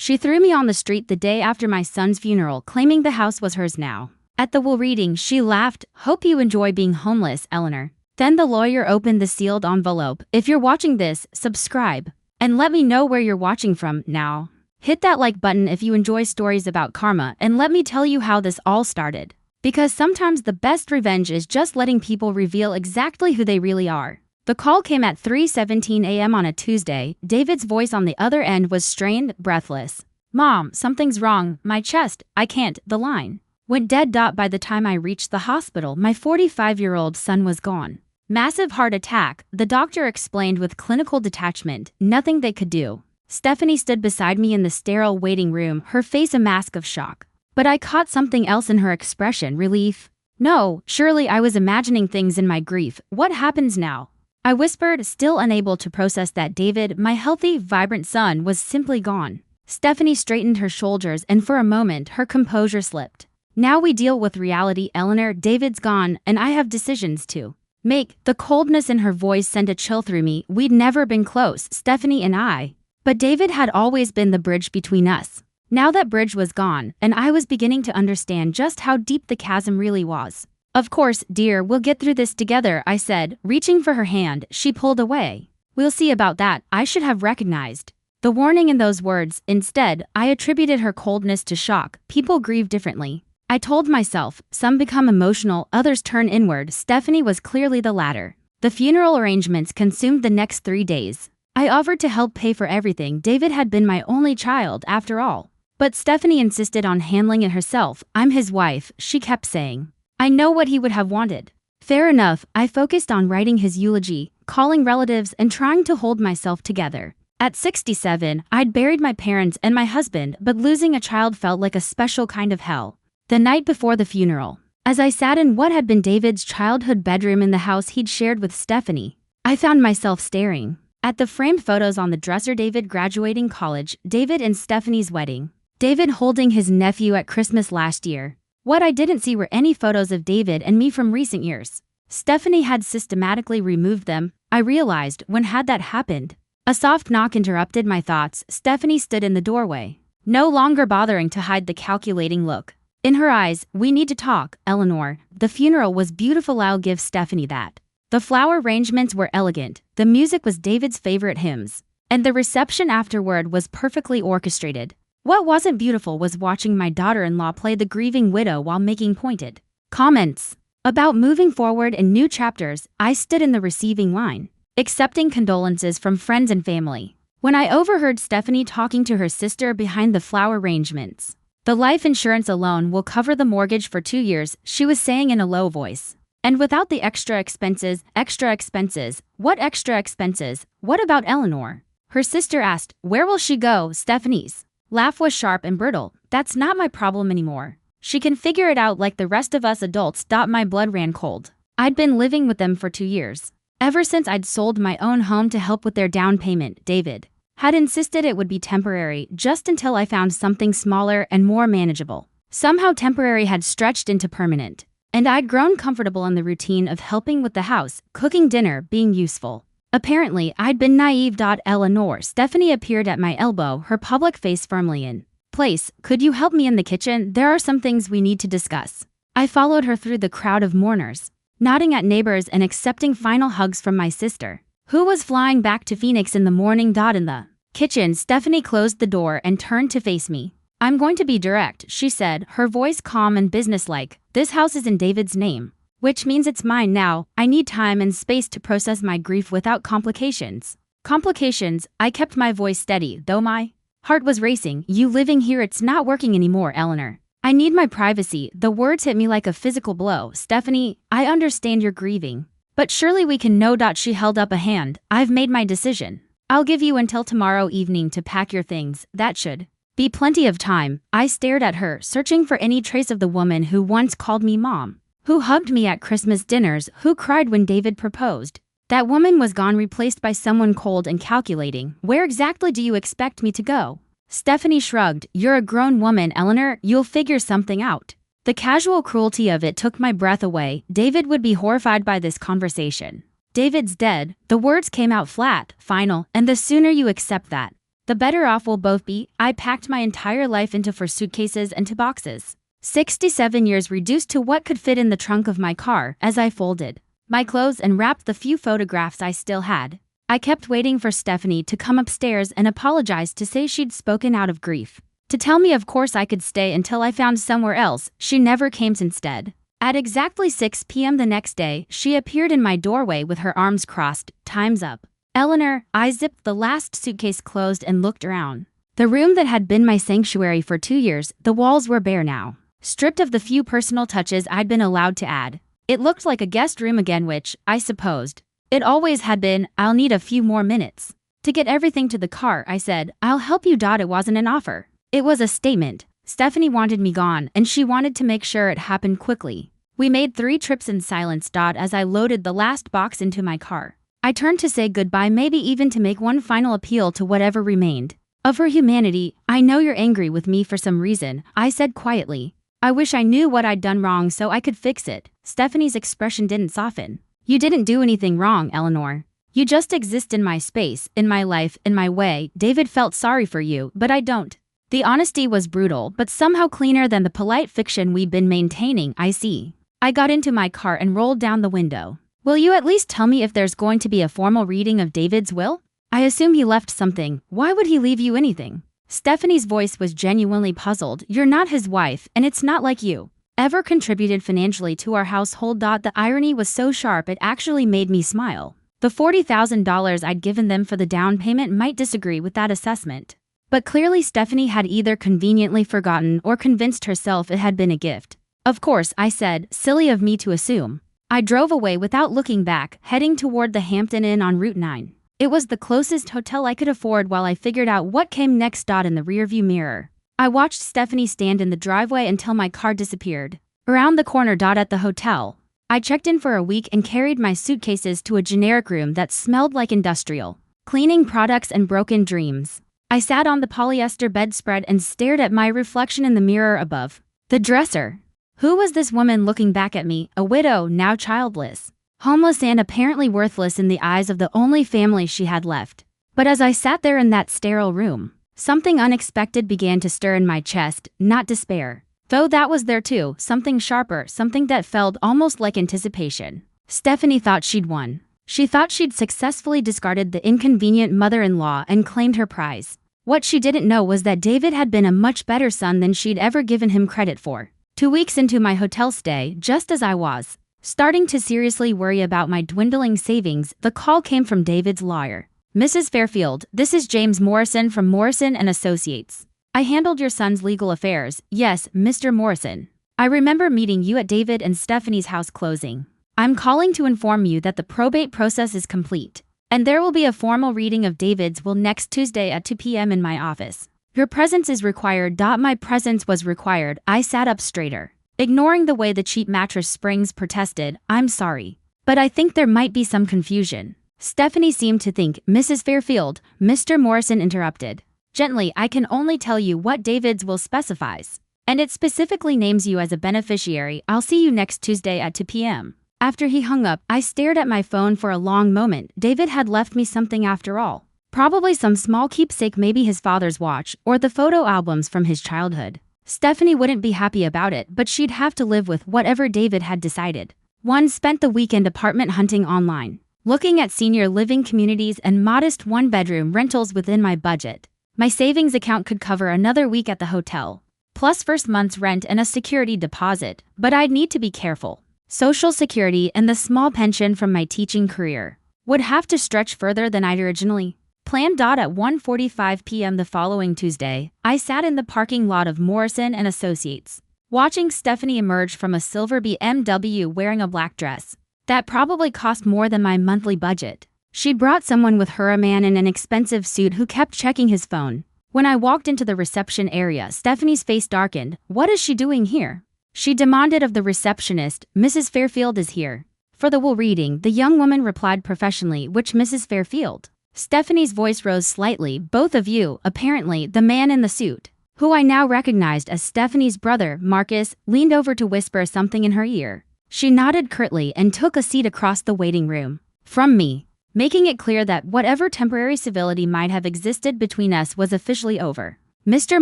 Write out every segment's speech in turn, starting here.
She threw me on the street the day after my son's funeral, claiming the house was hers now. At the will reading, she laughed, "Hope you enjoy being homeless, Eleanor." Then the lawyer opened the sealed envelope. "If you're watching this, subscribe. And let me know where you're watching from now. Hit that like button if you enjoy stories about karma, and let me tell you how this all started. Because sometimes the best revenge is just letting people reveal exactly who they really are." The call came at 3:17 a.m. on a Tuesday. David's voice on the other end was strained, breathless. "Mom, something's wrong. My chest, I can't." The line went dead. By the time I reached the hospital, my 45-year-old son was gone. "Massive heart attack," the doctor explained with clinical detachment. Nothing they could do. Stephanie stood beside me in the sterile waiting room, her face a mask of shock. But I caught something else in her expression, relief. "No, surely I was imagining things in my grief. What happens now?" I whispered, still unable to process that David, my healthy, vibrant son, was simply gone. Stephanie straightened her shoulders, and for a moment, her composure slipped. "Now we deal with reality, Eleanor. David's gone, and I have decisions to make." The coldness in her voice sent a chill through me. We'd never been close, Stephanie and I. But David had always been the bridge between us. Now that bridge was gone, and I was beginning to understand just how deep the chasm really was. "Of course, dear, we'll get through this together," I said, reaching for her hand. She pulled away. "We'll see about that." I should have recognized the warning in those words. Instead, I attributed her coldness to shock. People grieve differently. I told myself, some become emotional, others turn inward. Stephanie was clearly the latter. The funeral arrangements consumed the next 3 days. I offered to help pay for everything. David had been my only child, after all. But Stephanie insisted on handling it herself. "I'm his wife," she kept saying. "I know what he would have wanted." Fair enough. I focused on writing his eulogy, calling relatives, and trying to hold myself together. At 67, I'd buried my parents and my husband, but losing a child felt like a special kind of hell. The night before the funeral, as I sat in what had been David's childhood bedroom in the house he'd shared with Stephanie, I found myself staring at the framed photos on the dresser. David graduating college, David and Stephanie's wedding, David holding his nephew at Christmas last year. What I didn't see were any photos of David and me from recent years. Stephanie had systematically removed them. I realized, when had that happened? A soft knock interrupted my thoughts. Stephanie stood in the doorway, no longer bothering to hide the calculating look in her eyes. "We need to talk, Eleanor." The funeral was beautiful, I'll give Stephanie that. The flower arrangements were elegant, the music was David's favorite hymns, and the reception afterward was perfectly orchestrated. What wasn't beautiful was watching my daughter-in-law play the grieving widow while making pointed comments about moving forward in new chapters. I stood in the receiving line, accepting condolences from friends and family, when I overheard Stephanie talking to her sister behind the flower arrangements. "The life insurance alone will cover the mortgage for 2 years, she was saying in a low voice. "And without the extra expenses." "Extra expenses? What extra expenses? What about Eleanor?" her sister asked. "Where will she go?" Stephanie's laugh was sharp and brittle. "That's not my problem anymore. She can figure it out like the rest of us adults." My blood ran cold. I'd been living with them for 2 years. Ever since I'd sold my own home to help with their down payment. David had insisted it would be temporary, just until I found something smaller and more manageable. Somehow temporary had stretched into permanent, and I'd grown comfortable in the routine of helping with the house, cooking dinner, being useful. Apparently, I'd been naive. "Eleanor." Stephanie appeared at my elbow, her public face firmly in place. "Could you help me in the kitchen? There are some things we need to discuss." I followed her through the crowd of mourners, nodding at neighbors and accepting final hugs from my sister, who was flying back to Phoenix in the morning. In the kitchen, Stephanie closed the door and turned to face me. "I'm going to be direct," she said, her voice calm and businesslike. "This house is in David's name, which means it's mine now. I need time and space to process my grief without complications." Complications? I kept my voice steady, though my heart was racing. "You living here, it's not working anymore, Eleanor. I need my privacy." The words hit me like a physical blow. "Stephanie, I understand you're grieving, but surely we can know." She held up a hand. "I've made my decision. I'll give you until tomorrow evening to pack your things. That should be plenty of time." I stared at her, searching for any trace of the woman who once called me mom, who hugged me at Christmas dinners, who cried when David proposed. That woman was gone, replaced by someone cold and calculating. "Where exactly do you expect me to go?" Stephanie shrugged. "You're a grown woman, Eleanor. You'll figure something out." The casual cruelty of it took my breath away. David would be horrified by this conversation. "David's dead." The words came out flat, final, and the sooner you accept that, the better off we'll both be. I packed my entire life into 4 suitcases and 2 boxes. 67 years reduced to what could fit in the trunk of my car as I folded my clothes and wrapped the few photographs I still had. I kept waiting for Stephanie to come upstairs and apologize, to say she'd spoken out of grief, to tell me of course I could stay until I found somewhere else. She never came. Instead, at exactly 6 p.m. the next day, she appeared in my doorway with her arms crossed. Time's up, Eleanor. I zipped the last suitcase closed and looked around. The room that had been my sanctuary for 2 years, the walls were bare now, stripped of the few personal touches I'd been allowed to add. It looked like a guest room again, which, I supposed, it always had been. I'll need a few more minutes to get everything to the car, I said. I'll help you. It wasn't an offer. It was a statement. Stephanie wanted me gone, and she wanted to make sure it happened quickly. We made 3 trips in silence. As I loaded the last box into my car, I turned to say goodbye, maybe even to make one final appeal to whatever remained of her humanity. I know you're angry with me for some reason, I said quietly. I wish I knew what I'd done wrong so I could fix it. Stephanie's expression didn't soften. You didn't do anything wrong, Eleanor. You just exist in my space, in my life, in my way. David felt sorry for you, but I don't. The honesty was brutal, but somehow cleaner than the polite fiction we'd been maintaining. I see. I got into my car and rolled down the window. Will you at least tell me if there's going to be a formal reading of David's will? I assume he left something. Why would he leave you anything? Stephanie's voice was genuinely puzzled. You're not his wife, and it's not like you ever contributed financially to our household. The irony was so sharp it actually made me smile. The $40,000 I'd given them for the down payment might disagree with that assessment. But clearly Stephanie had either conveniently forgotten or convinced herself it had been a gift. Of course, I said, silly of me to assume. I drove away without looking back, heading toward the Hampton Inn on Route 9. It was the closest hotel I could afford while I figured out what came next. In the rearview mirror, I watched Stephanie stand in the driveway until my car disappeared around the corner. At the hotel, I checked in for a week and carried my suitcases to a generic room that smelled like industrial cleaning products and broken dreams. I sat on the polyester bedspread and stared at my reflection in the mirror above the dresser. Who was this woman looking back at me, a widow, now childless, homeless, and apparently worthless in the eyes of the only family she had left? But as I sat there in that sterile room, something unexpected began to stir in my chest. Not despair, though that was there too, something sharper, something that felt almost like anticipation. Stephanie thought she'd won. She thought she'd successfully discarded the inconvenient mother-in-law and claimed her prize. What she didn't know was that David had been a much better son than she'd ever given him credit for. 2 weeks into my hotel stay, just as I was starting to seriously worry about my dwindling savings, the call came from David's lawyer. Mrs. Fairfield, this is James Morrison from Morrison and Associates. I handled your son's legal affairs. Yes, Mr. Morrison. I remember meeting you at David and Stephanie's house closing. I'm calling to inform you that the probate process is complete, and there will be a formal reading of David's will next Tuesday at 2 p.m. in my office. Your presence is required. My presence was required. I sat up straighter, ignoring the way the cheap mattress springs protested. I'm sorry, but I think there might be some confusion. Stephanie seemed to think. Mrs. Fairfield, Mr. Morrison interrupted gently. I can only tell you what David's will specifies, and it specifically names you as a beneficiary. I'll see you next Tuesday at 2 p.m. After he hung up, I stared at my phone for a long moment. David had left me something after all. Probably some small keepsake, maybe his father's watch, or the photo albums from his childhood. Stephanie wouldn't be happy about it, but she'd have to live with whatever David had decided. One spent the weekend apartment hunting online, looking at senior living communities and modest one-bedroom rentals within my budget. My savings account could cover another week at the hotel, plus first month's rent and a security deposit, but I'd need to be careful. Social Security and the small pension from my teaching career would have to stretch further than I'd originally planned. At 1:45 p.m. the following Tuesday, I sat in the parking lot of Morrison and Associates, watching Stephanie emerge from a silver BMW wearing a black dress that probably cost more than my monthly budget. She'd brought someone with her, a man in an expensive suit who kept checking his phone. When I walked into the reception area, Stephanie's face darkened. What is she doing here? She demanded of the receptionist. Mrs. Fairfield is here for the will reading, the young woman replied professionally. Which Mrs. Fairfield? Stephanie's voice rose slightly. Both of you. Apparently, the man in the suit, who I now recognized as Stephanie's brother, Marcus, leaned over to whisper something in her ear. She nodded curtly and took a seat across the waiting room from me. making it clear that whatever temporary civility might have existed between us was officially over. Mr.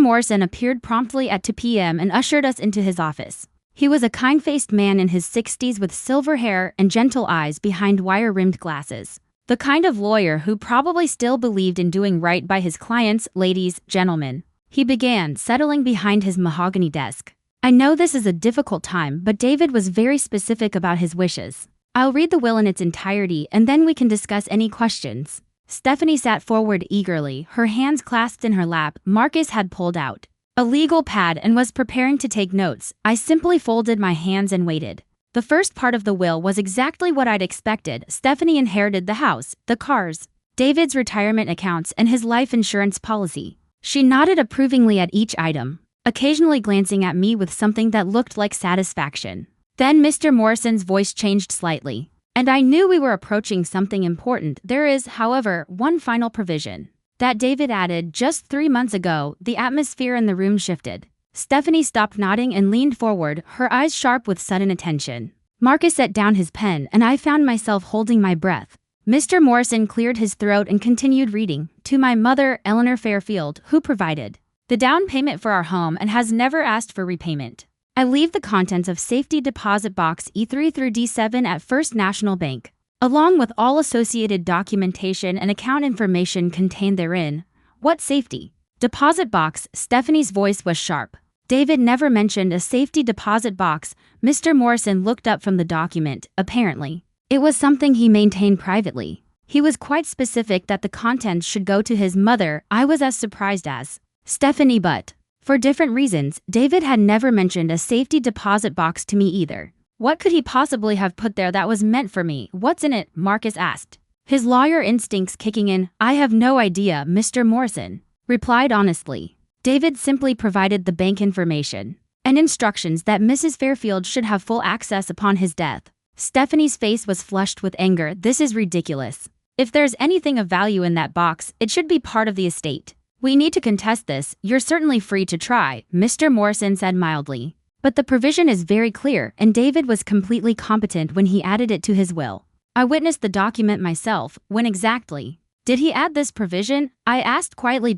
Morrison appeared promptly at 2 p.m. and ushered us into his office. He was a kind-faced man in his 60s with silver hair and gentle eyes behind wire-rimmed glasses. The kind of lawyer who probably still believed in doing right by his clients, ladies, gentlemen. He began, settling behind his mahogany desk. I know this is a difficult time, but David was very specific about his wishes. I'll read the will in its entirety and then we can discuss any questions. Stephanie sat forward eagerly, her hands clasped in her lap. Marcus had pulled out a legal pad and was preparing to take notes. I simply folded my hands and waited. The first part of the will was exactly what I'd expected. Stephanie inherited the house, the cars, David's retirement accounts, and his life insurance policy. She nodded approvingly at each item, occasionally glancing at me with something that looked like satisfaction. Then Mr. Morrison's voice changed slightly, and I knew we were approaching something important. There is, however, one final provision that David added just 3 months ago. The atmosphere in the room shifted. Stephanie stopped nodding and leaned forward, her eyes sharp with sudden attention. Marcus set down his pen and I found myself holding my breath. Mr. Morrison cleared his throat and continued reading. To my mother, Eleanor Fairfield, who provided the down payment for our home and has never asked for repayment. I leave the contents of safety deposit box E3 through D7 at First National Bank, along with all associated documentation and account information contained therein. What safety deposit box? Stephanie's voice was sharp. David never mentioned a safety deposit box. Mr. Morrison looked up from the document. Apparently, it was something he maintained privately. He was quite specific that the contents should go to his mother. I was as surprised as Stephanie, but for different reasons, David had never mentioned a safety deposit box to me either. What could he possibly have put there that was meant for me? What's in it? Marcus asked, his lawyer instincts kicking in. I have no idea, Mr. Morrison replied honestly. David simply provided the bank information and instructions that Mrs. Fairfield should have full access upon his death. Stephanie's face was flushed with anger. This is ridiculous. If there's anything of value in that box, it should be part of the estate. We need to contest this. You're certainly free to try, Mr. Morrison said mildly. But the provision is very clear, and David was completely competent when he added it to his will. I witnessed the document myself. When exactly did he add this provision? I asked quietly.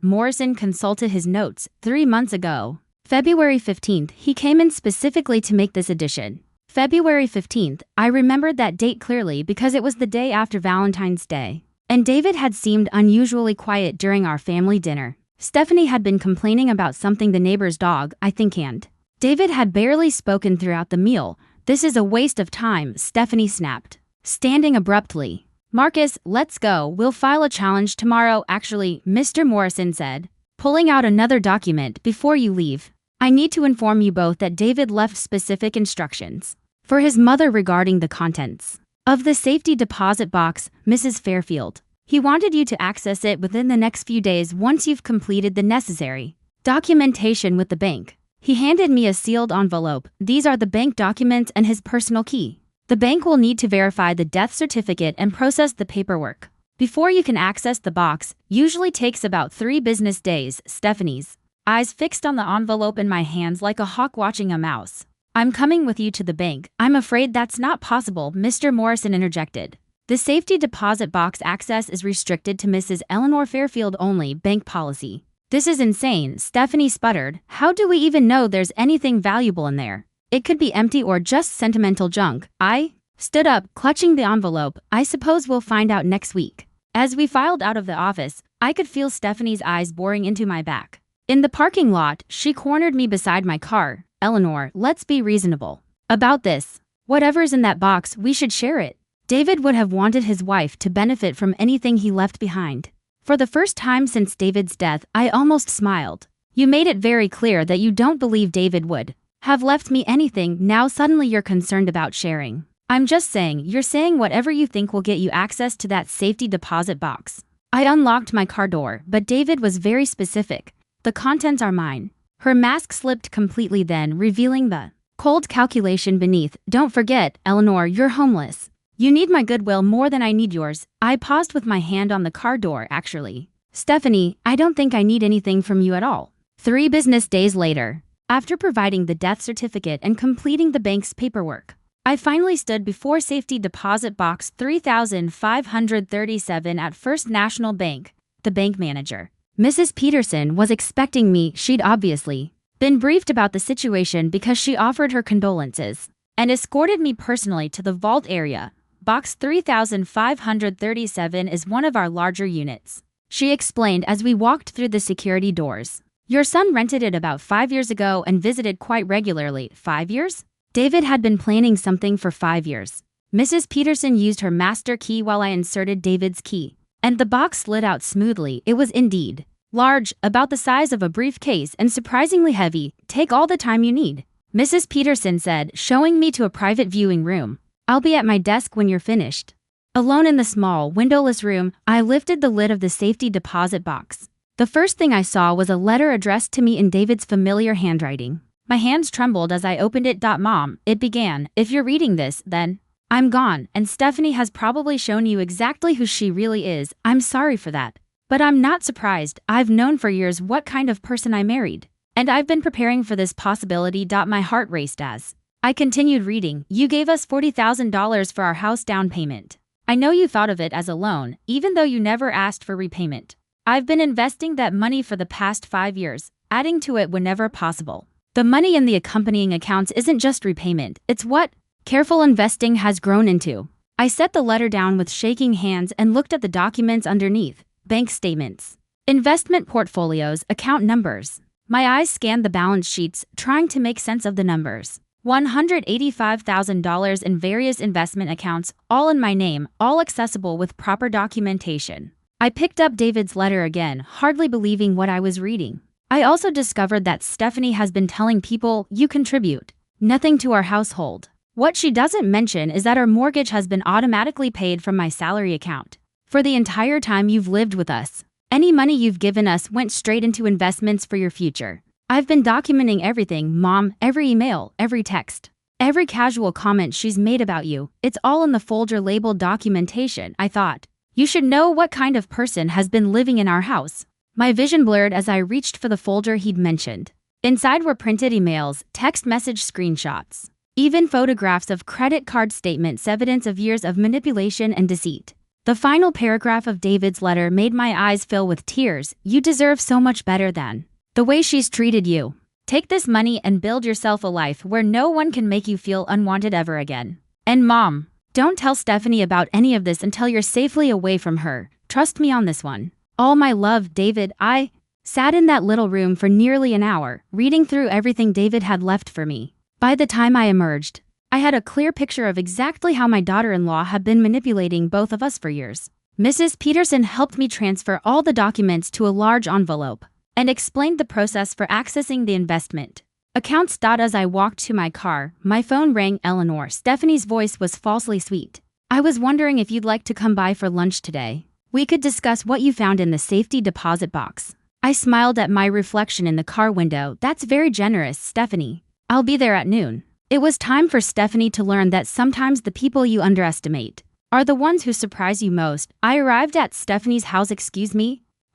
Morrison consulted his notes. 3 months ago, February 15th, he came in specifically to make this addition. February 15th, I remembered that date clearly because it was the day after Valentine's Day. And David had seemed unusually quiet during our family dinner. Stephanie had been complaining about something, the neighbor's dog, I think, and David had barely spoken throughout the meal. This is a waste of time, Stephanie snapped, standing abruptly. Marcus, let's go. We'll file a challenge tomorrow. Actually, Mr. Morrison said, pulling out another document. Before you leave, I need to inform you both that David left specific instructions for his mother regarding the contents of the safety deposit box, Mrs. Fairfield. He wanted you to access it within the next few days once you've completed the necessary documentation with the bank. He handed me a sealed envelope. These are the bank documents and his personal key. The bank will need to verify the death certificate and process the paperwork before you can access the box. Usually takes about 3 business days. Stephanie's eyes fixed on the envelope in my hands like a hawk watching a mouse. I'm coming with you to the bank. I'm afraid that's not possible, Mr. Morrison interjected. The safety deposit box access is restricted to Mrs. Eleanor Fairfield only. Bank policy. This is insane, Stephanie sputtered. How do we even know there's anything valuable in there? It could be empty or just sentimental junk. I stood up, clutching the envelope. I suppose we'll find out next week. As we filed out of the office, I could feel Stephanie's eyes boring into my back. In the parking lot, she cornered me beside my car. Eleanor, let's be reasonable about this. Whatever's in that box, we should share it. David would have wanted his wife to benefit from anything he left behind. For the first time since David's death, I almost smiled. You made it very clear that you don't believe David would have left me anything. Now suddenly you're concerned about sharing. I'm just saying, you're saying whatever you think will get you access to that safety deposit box. I unlocked my car door, but David was very specific. The contents are mine. Her mask slipped completely, then revealing the cold calculation beneath. Don't forget, Eleanor, you're homeless. You need my goodwill more than I need yours. I paused with my hand on the car door. Actually, Stephanie, I don't think I need anything from you at all. 3 business days later, after providing the death certificate and completing the bank's paperwork, I finally stood before safety deposit box 3537 at First National Bank. The bank manager, Mrs. Peterson, was expecting me. She'd obviously been briefed about the situation because she offered her condolences and escorted me personally to the vault area. Box 3537 is one of our larger units, she explained as we walked through the security doors. Your son rented it about 5 years ago and visited quite regularly. 5 years? David had been planning something for 5 years. Mrs. Peterson used her master key while I inserted David's key, and the box slid out smoothly. It was indeed large, about the size of a briefcase, and surprisingly heavy. Take all the time you need, Mrs. Peterson said, showing me to a private viewing room. I'll be at my desk when you're finished. Alone in the small, windowless room, I lifted the lid of the safety deposit box. The first thing I saw was a letter addressed to me in David's familiar handwriting. My hands trembled as I opened it. Mom, it began, if you're reading this, then I'm gone, and Stephanie has probably shown you exactly who she really is. I'm sorry for that. But I'm not surprised. I've known for years what kind of person I married, and I've been preparing for this possibility. My heart raced as I continued reading. You gave us $40,000 for our house down payment. I know you thought of it as a loan, even though you never asked for repayment. I've been investing that money for the past 5 years, adding to it whenever possible. The money in the accompanying accounts isn't just repayment, it's what careful investing has grown into. I set the letter down with shaking hands and looked at the documents underneath. Bank statements, investment portfolios, account numbers. My eyes scanned the balance sheets, trying to make sense of the numbers. $185,000 in various investment accounts, all in my name, all accessible with proper documentation. I picked up David's letter again, hardly believing what I was reading. I also discovered that Stephanie has been telling people, you contribute nothing to our household. What she doesn't mention is that our mortgage has been automatically paid from my salary account. For the entire time you've lived with us, any money you've given us went straight into investments for your future. I've been documenting everything, Mom, every email, every text, every casual comment she's made about you. It's all in the folder labeled documentation. I thought, you should know what kind of person has been living in our house. My vision blurred as I reached for the folder he'd mentioned. Inside were printed emails, text message screenshots, even photographs of credit card statements, evidence of years of manipulation and deceit. The final paragraph of David's letter made my eyes fill with tears. You deserve so much better than the way she's treated you. Take this money and build yourself a life where no one can make you feel unwanted ever again. And Mom, don't tell Stephanie about any of this until you're safely away from her. Trust me on this one. All my love, David. I sat in that little room for nearly an hour, reading through everything David had left for me. By the time I emerged, I had a clear picture of exactly how my daughter-in-law had been manipulating both of us for years. Mrs. Peterson helped me transfer all the documents to a large envelope and explained the process for accessing the investment accounts. As I walked to my car, my phone rang. Eleanor. Stephanie's voice was falsely sweet. I was wondering if you'd like to come by for lunch today. We could discuss what you found in the safety deposit box. I smiled at my reflection in the car window. That's very generous, Stephanie. I'll be there at noon. It was time for Stephanie to learn that sometimes the people you underestimate are the ones who surprise you most. I arrived at Stephanie's house,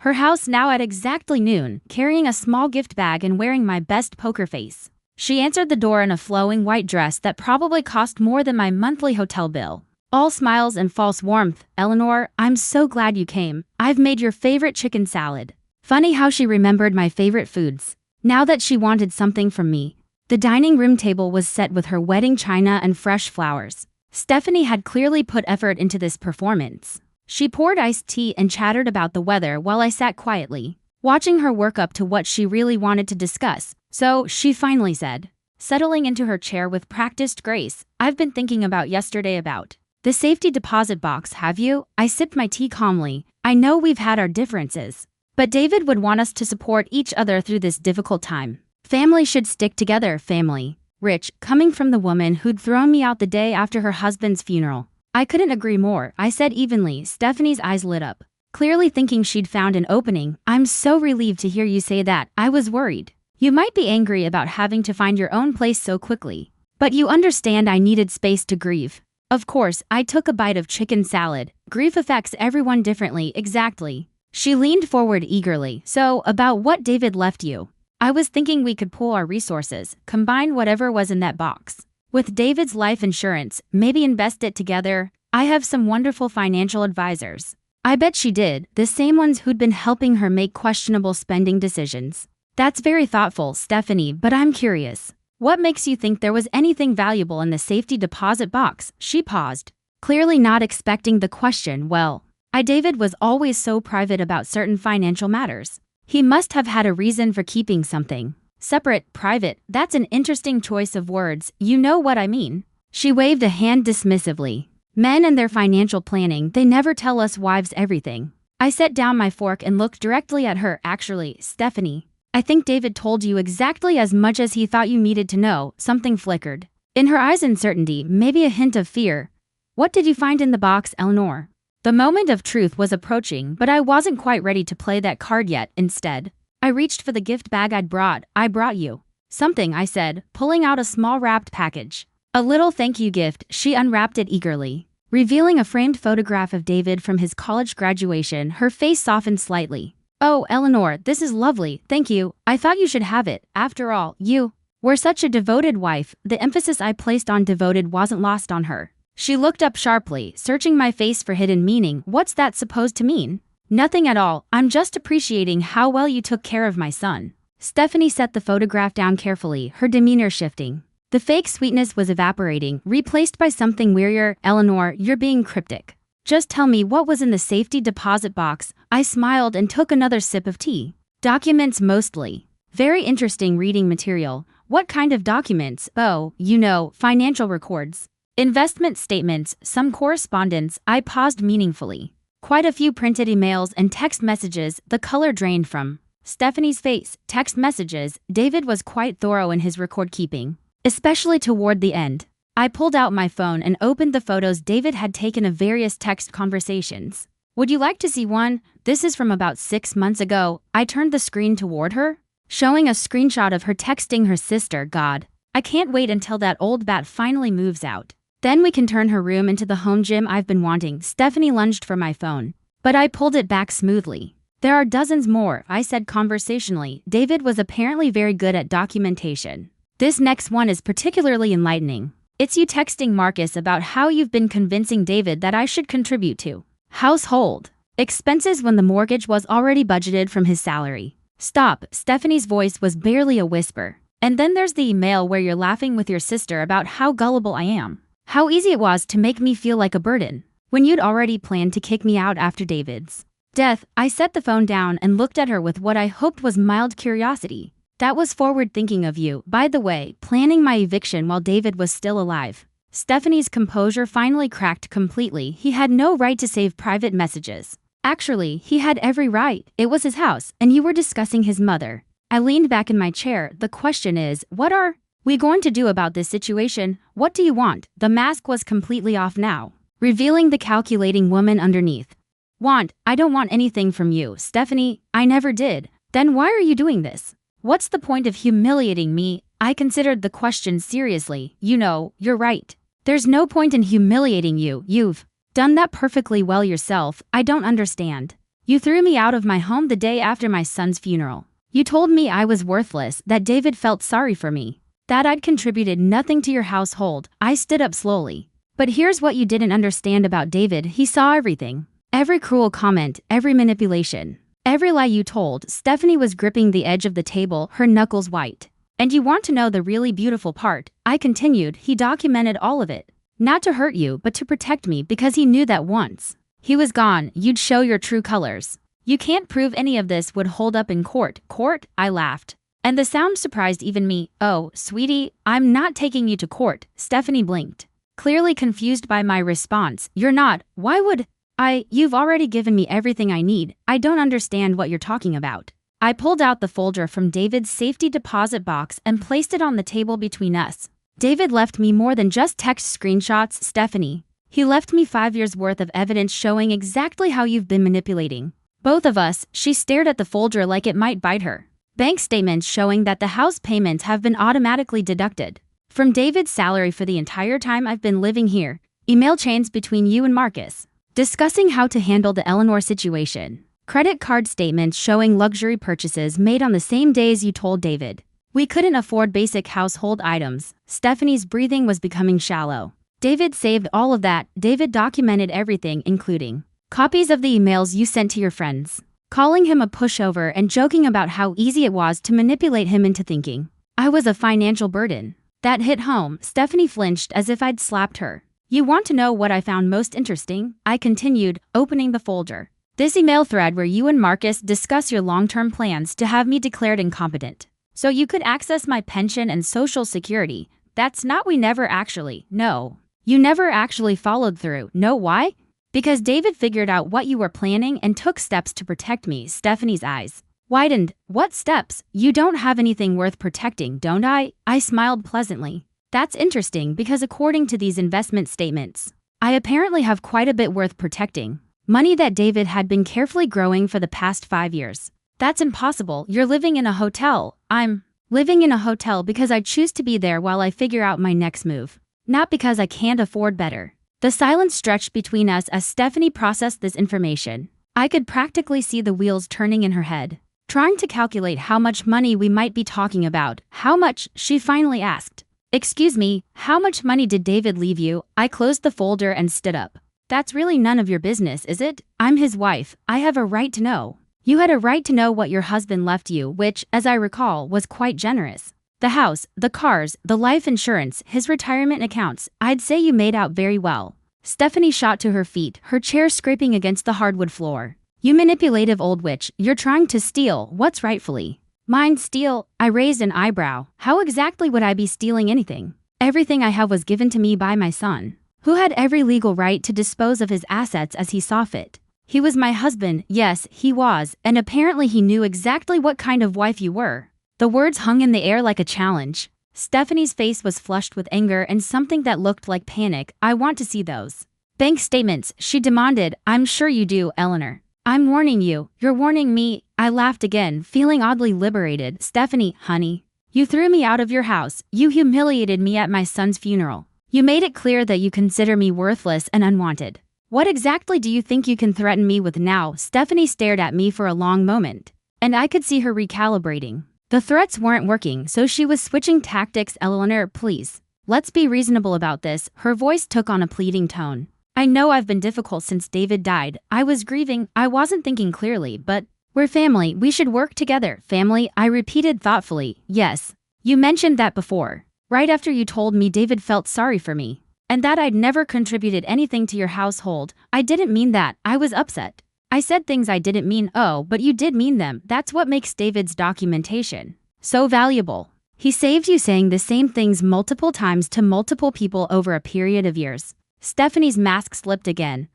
her house now at exactly noon, carrying a small gift bag and wearing my best poker face. She answered the door in a flowing white dress that probably cost more than my monthly hotel bill. All smiles and false warmth. Eleanor, I'm so glad you came. I've made your favorite chicken salad. Funny how she remembered my favorite foods. Now that she wanted something from me. The dining room table was set with her wedding china and fresh flowers. Stephanie had clearly put effort into this performance. She poured iced tea and chattered about the weather while I sat quietly, watching her work up to what she really wanted to discuss. So, she finally said, settling into her chair with practiced grace, I've been thinking about yesterday about the safety deposit box. Have you? I sipped my tea calmly. I know we've had our differences, but David would want us to support each other through this difficult time. Family should stick together. Family. Rich, coming from the woman who'd thrown me out the day after her husband's funeral. I couldn't agree more, I said evenly. Stephanie's eyes lit up, clearly thinking she'd found an opening. I'm so relieved to hear you say that. I was worried you might be angry about having to find your own place so quickly. But you understand I needed space to grieve. Of course, I took a bite of chicken salad. Grief affects everyone differently. Exactly. She leaned forward eagerly. So, about what David left you. I was thinking we could pool our resources, combine whatever was in that box, With David's life insurance, maybe invest it together. I have some wonderful financial advisors. I bet she did, the same ones who'd been helping her make questionable spending decisions. That's very thoughtful, Stephanie, but I'm curious. What makes you think there was anything valuable in the safety deposit box? She paused, clearly not expecting the question. Well, David was always so private about certain financial matters. He must have had a reason for keeping something. Separate, private, that's an interesting choice of words, you know what I mean. She waved a hand dismissively. Men and their financial planning, they never tell us wives everything. I set down my fork and looked directly at her. Actually, Stephanie, I think David told you exactly as much as he thought you needed to know. Something flickered in her eyes, uncertainty, maybe a hint of fear. What did you find in the box, Eleanor? The moment of truth was approaching, but I wasn't quite ready to play that card yet. Instead, I reached for the gift bag I'd brought. I brought you something, I said, pulling out a small wrapped package. A little thank you gift. She unwrapped it eagerly, revealing a framed photograph of David from his college graduation. Her face softened slightly. Oh, Eleanor, this is lovely, thank you. I thought you should have it. After all, you were such a devoted wife. The emphasis I placed on devoted wasn't lost on her. She looked up sharply, searching my face for hidden meaning. What's that supposed to mean? Nothing at all. I'm just appreciating how well you took care of my son. Stephanie set the photograph down carefully, her demeanor shifting. The fake sweetness was evaporating, replaced by something wearier. Eleanor, you're being cryptic. Just tell me what was in the safety deposit box. I smiled and took another sip of tea. Documents mostly. Very interesting reading material. What kind of documents? Oh, you know, financial records. Investment statements, some correspondence. I paused meaningfully. Quite a few printed emails and text messages. The color drained from Stephanie's face. Text messages. David was quite thorough in his record keeping, especially toward the end. I pulled out my phone and opened the photos David had taken of various text conversations. Would you like to see one? This is from about 6 months ago. I turned the screen toward her, showing a screenshot of her texting her sister. God, I can't wait until that old bat finally moves out. Then we can turn her room into the home gym I've been wanting. Stephanie lunged for my phone, but I pulled it back smoothly. There are dozens more, I said conversationally. David was apparently very good at documentation. This next one is particularly enlightening. It's you texting Marcus about how you've been convincing David that I should contribute to household expenses when the mortgage was already budgeted from his salary. Stop, Stephanie's voice was barely a whisper. And then there's the email where you're laughing with your sister about how gullible I am. How easy it was to make me feel like a burden, when you'd already planned to kick me out after David's death. I set the phone down and looked at her with what I hoped was mild curiosity. That was forward thinking of you, by the way, planning my eviction while David was still alive. Stephanie's composure finally cracked completely. He had no right to save private messages. Actually, he had every right. It was his house, and you were discussing his mother. I leaned back in my chair. The question is, what are we going to do about this situation? What do you want? The mask was completely off now, revealing the calculating woman underneath. Want? I don't want anything from you, Stephanie. I never did. Then why are you doing this? What's the point of humiliating me? I considered the question seriously. You know, you're right. There's no point in humiliating you. You've done that perfectly well yourself. I don't understand. You threw me out of my home the day after my son's funeral. You told me I was worthless, that David felt sorry for me, that I'd contributed nothing to your household. I stood up slowly. But here's what you didn't understand about David. He saw everything. Every cruel comment, every manipulation, every lie you told. Stephanie was gripping the edge of the table, her knuckles white. And you want to know the really beautiful part? I continued. He documented all of it. Not to hurt you, but to protect me, because he knew that once he was gone, you'd show your true colors. You can't prove any of this would hold up in court. Court? I laughed. And the sound surprised even me. Oh, sweetie, I'm not taking you to court. Stephanie blinked, clearly confused by my response. You're not. Why would I? You've already given me everything I need. I don't understand what you're talking about. I pulled out the folder from David's safety deposit box and placed it on the table between us. David left me more than just text screenshots, Stephanie. He left me 5 years' worth of evidence showing exactly how you've been manipulating both of us. She stared at the folder like it might bite her. Bank statements showing that the house payments have been automatically deducted from David's salary for the entire time I've been living here. Email chains between you and Marcus, discussing how to handle the Eleanor situation. Credit card statements showing luxury purchases made on the same days you told David We couldn't afford basic household items. Stephanie's breathing was becoming shallow. David saved all of that. David documented everything, including copies of the emails you sent to your friends, calling him a pushover and joking about how easy it was to manipulate him into thinking I was a financial burden. That hit home. Stephanie flinched as if I'd slapped her. You want to know what I found most interesting? I continued, opening the folder. This email thread where you and Marcus discuss your long-term plans to have me declared incompetent, so you could access my pension and social security. That's not we never actually. No. You never actually followed through. Know why? Because David figured out what you were planning and took steps to protect me. Stephanie's eyes widened. What steps? You don't have anything worth protecting, don't I? I smiled pleasantly. That's interesting because according to these investment statements, I apparently have quite a bit worth protecting. Money that David had been carefully growing for the past 5 years. That's impossible. You're living in a hotel. I'm living in a hotel because I choose to be there while I figure out my next move, not because I can't afford better. The silence stretched between us as Stephanie processed this information. I could practically see the wheels turning in her head, trying to calculate how much money we might be talking about. How much? She finally asked. Excuse me, how much money did David leave you? I closed the folder and stood up. That's really none of your business, is it? I'm his wife. I have a right to know. You had a right to know what your husband left you, which, as I recall, was quite generous. The house, the cars, the life insurance, his retirement accounts. I'd say you made out very well. Stephanie shot to her feet, her chair scraping against the hardwood floor. You manipulative old witch, you're trying to steal what's rightfully mine. Steal? I raised an eyebrow. How exactly would I be stealing anything? Everything I have was given to me by my son, who had every legal right to dispose of his assets as he saw fit. He was my husband, yes, he was, and apparently he knew exactly what kind of wife you were. The words hung in the air like a challenge. Stephanie's face was flushed with anger and something that looked like panic. I want to see those bank statements, she demanded. I'm sure you do, Eleanor. I'm warning you. You're warning me. I laughed again, feeling oddly liberated. Stephanie, honey, you threw me out of your house. You humiliated me at my son's funeral. You made it clear that you consider me worthless and unwanted. What exactly do you think you can threaten me with now? Stephanie stared at me for a long moment, and I could see her recalibrating. The threats weren't working, so she was switching tactics. Eleanor, please, let's be reasonable about this. Her voice took on a pleading tone. I know I've been difficult since David died. I was grieving. I wasn't thinking clearly, but we're family. We should work together. Family, I repeated thoughtfully. Yes, you mentioned that before. Right after you told me David felt sorry for me, and that I'd never contributed anything to your household. I didn't mean that. I was upset. I said things I didn't mean. Oh, but you did mean them. That's what makes David's documentation so valuable. He saved you saying the same things multiple times to multiple people over a period of years. Stephanie's mask slipped again.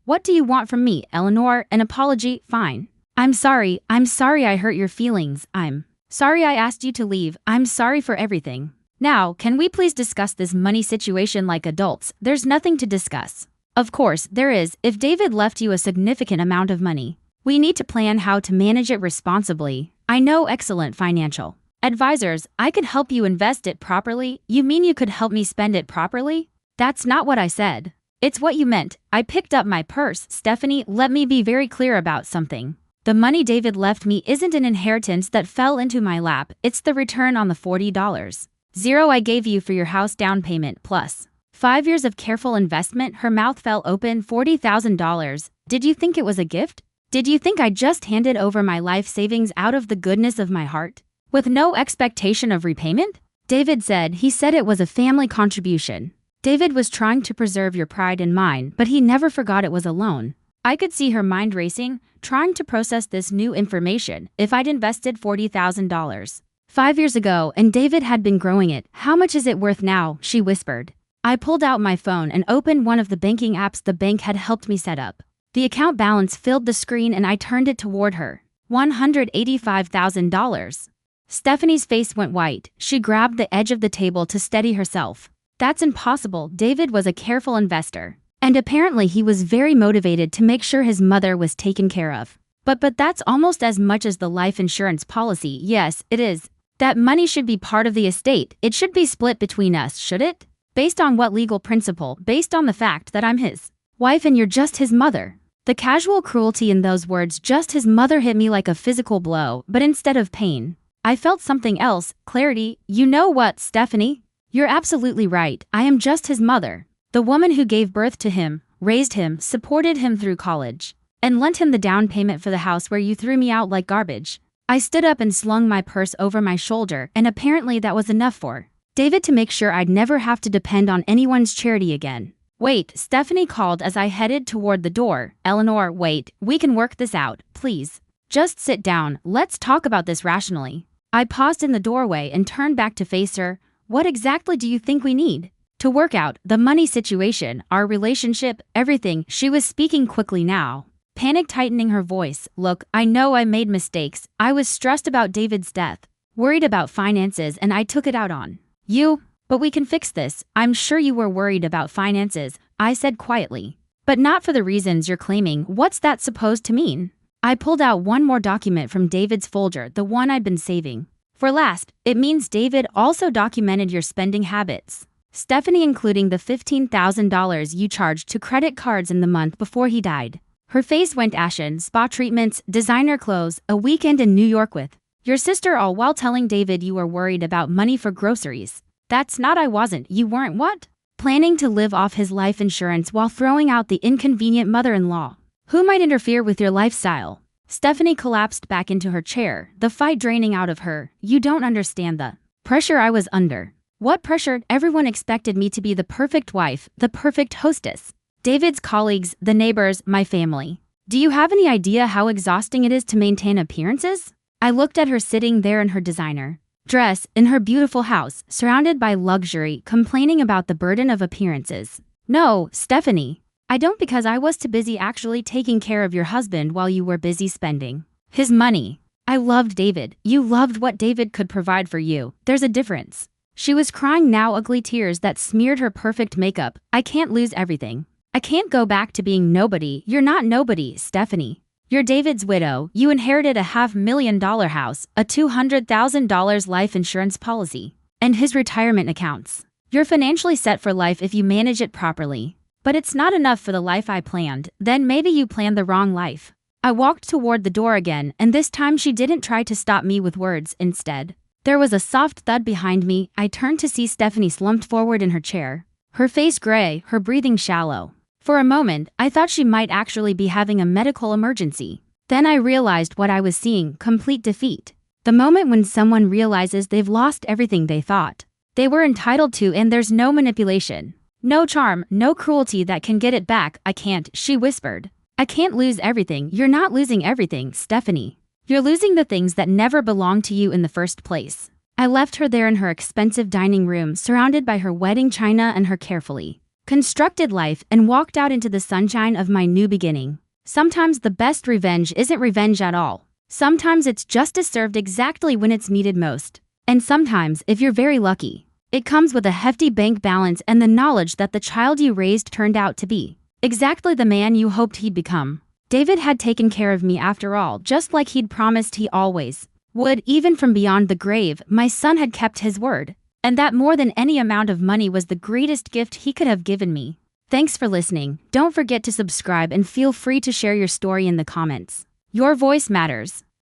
What do you want from me, Eleanor? An apology? Fine. I'm sorry. I'm sorry I hurt your feelings. I'm sorry I asked you to leave. I'm sorry for everything. Now, can we please discuss this money situation like adults? There's nothing to discuss. Of course, there is. If David left you a significant amount of money, we need to plan how to manage it responsibly. I know excellent financial advisors. I could help you invest it properly. You mean you could help me spend it properly? That's not what I said. It's what you meant. I picked up my purse. Stephanie, let me be very clear about something. The money David left me isn't an inheritance that fell into my lap. It's the return on the $40. Zero I gave you for your house down payment plus 5 years of careful investment. Her mouth fell open. $40,000. Did you think it was a gift? Did you think I just handed over my life savings out of the goodness of my heart, with no expectation of repayment? David said he said it was a family contribution. David was trying to preserve your pride and mine, but he never forgot it was a loan. I could see her mind racing, trying to process this new information. If I'd invested $40,000 5 years ago and David had been growing it, how much is it worth now? She whispered. I pulled out my phone and opened one of the banking apps the bank had helped me set up. The account balance filled the screen and I turned it toward her. $185,000. Stephanie's face went white. She grabbed the edge of the table to steady herself. That's impossible. David was a careful investor, and apparently he was very motivated to make sure his mother was taken care of. But that's almost as much as the life insurance policy. Yes, it is. That money should be part of the estate. It should be split between us, should it? Based on what legal principle? Based on the fact that I'm his wife and you're just his mother. The casual cruelty in those words, just his mother, hit me like a physical blow, but instead of pain, I felt something else, clarity. You know what, Stephanie? You're absolutely right. I am just his mother. The woman who gave birth to him, raised him, supported him through college, and lent him the down payment for the house where you threw me out like garbage. I stood up and slung my purse over my shoulder, and apparently that was enough for David to make sure I'd never have to depend on anyone's charity again. Wait, Stephanie called as I headed toward the door. Eleanor, wait, we can work this out, please. Just sit down, let's talk about this rationally. I paused in the doorway and turned back to face her. What exactly do you think we need to work out? The money situation, our relationship, everything. She was speaking quickly now, panic tightening her voice. Look, I know I made mistakes. I was stressed about David's death, worried about finances, and I took it out on you. But we can fix this. I'm sure you were worried about finances, I said quietly. But not for the reasons you're claiming. What's that supposed to mean? I pulled out one more document from David's folder, the one I'd been saving for last. It means David also documented your spending habits, Stephanie, including the $15,000 you charged to credit cards in the month before he died. Her face went ashen. Spa treatments, designer clothes, a weekend in New York with your sister, all while telling David you were worried about money for groceries. That's not. I wasn't. You weren't what? Planning to live off his life insurance while throwing out the inconvenient mother-in-law who might interfere with your lifestyle. Stephanie collapsed back into her chair, the fight draining out of her. You don't understand the pressure I was under. What pressure? Everyone expected me to be the perfect wife, the perfect hostess. David's colleagues, the neighbors, my family. Do you have any idea how exhausting it is to maintain appearances? I looked at her sitting there in her designer dress, in her beautiful house, surrounded by luxury, complaining about the burden of appearances. No, Stephanie, I don't, because I was too busy actually taking care of your husband while you were busy spending his money. I loved David. You loved what David could provide for you. There's a difference. She was crying now, ugly tears that smeared her perfect makeup. I can't lose everything. I can't go back to being nobody. You're not nobody, Stephanie. You're David's widow. You inherited a $500,000 house, a $200,000 life insurance policy, and his retirement accounts. You're financially set for life if you manage it properly. But it's not enough for the life I planned. Then maybe you planned the wrong life. I walked toward the door again, and this time she didn't try to stop me with words. Instead, there was a soft thud behind me. I turned to see Stephanie slumped forward in her chair, her face gray, her breathing shallow. For a moment, I thought she might actually be having a medical emergency. Then I realized what I was seeing: complete defeat. The moment when someone realizes they've lost everything they thought they were entitled to, and there's no manipulation, no charm, no cruelty that can get it back. I can't, she whispered. I can't lose everything. You're not losing everything, Stephanie. You're losing the things that never belonged to you in the first place. I left her there in her expensive dining room, surrounded by her wedding china and her carefully constructed life, and walked out into the sunshine of my new beginning. Sometimes the best revenge isn't revenge at all. Sometimes it's justice served exactly when it's needed most. And sometimes, if you're very lucky, it comes with a hefty bank balance and the knowledge that the child you raised turned out to be exactly the man you hoped he'd become. David had taken care of me after all, just like he'd promised he always would. Even from beyond the grave, my son had kept his word. And that, more than any amount of money, was the greatest gift he could have given me. Thanks for listening. Don't forget to subscribe and feel free to share your story in the comments. Your voice matters.